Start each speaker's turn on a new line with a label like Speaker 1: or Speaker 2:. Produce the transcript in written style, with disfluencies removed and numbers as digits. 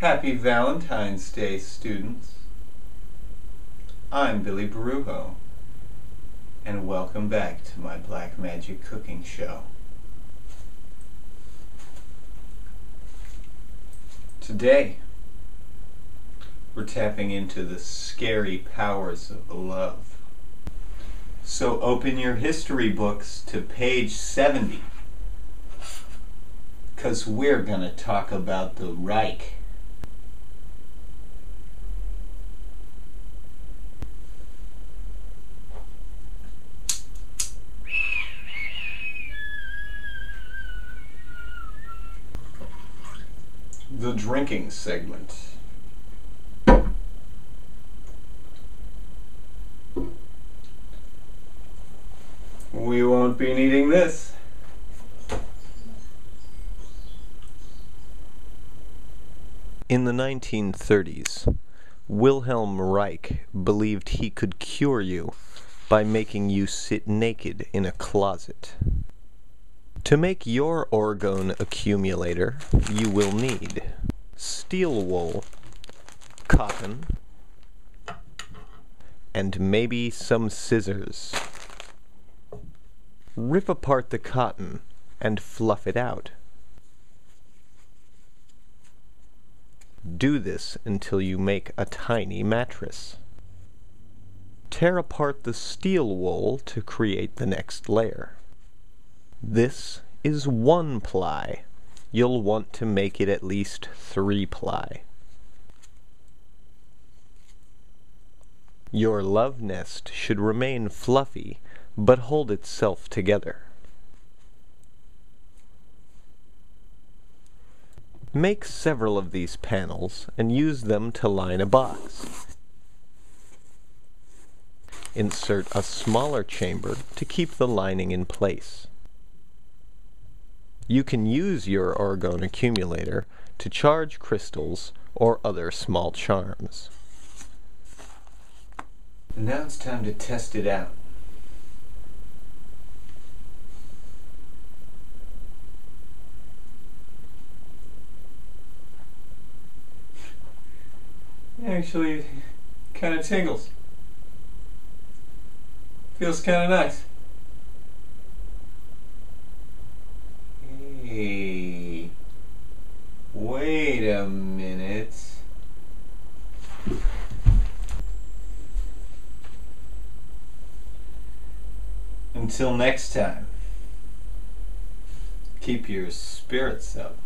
Speaker 1: Happy Valentine's Day, students. I'm Billy Brujo, and welcome back to my Black Magic cooking show. Today, we're tapping into the scary powers of love. So open your history books to page 70, because we're going to talk about the Reich. The drinking segment. We won't be needing this.
Speaker 2: In the 1930s, Wilhelm Reich believed he could cure you by making you sit naked in a closet. To make your Orgone Accumulator, you will need steel wool, cotton, and maybe some scissors. Rip apart the cotton and fluff it out. Do this until you make a tiny mattress. Tear apart the steel wool to create the next layer. This is 1 ply. You'll want to make it at least 3 ply. Your love nest should remain fluffy, but hold itself together. Make several of these panels and use them to line a box. Insert a smaller chamber to keep the lining in place. You can use your Orgone Accumulator to charge crystals or other small charms.
Speaker 1: And now it's time to test it out. Actually, it kind of tingles. Feels kind of nice. Hey, wait a minute. Until next time, keep your spirits up.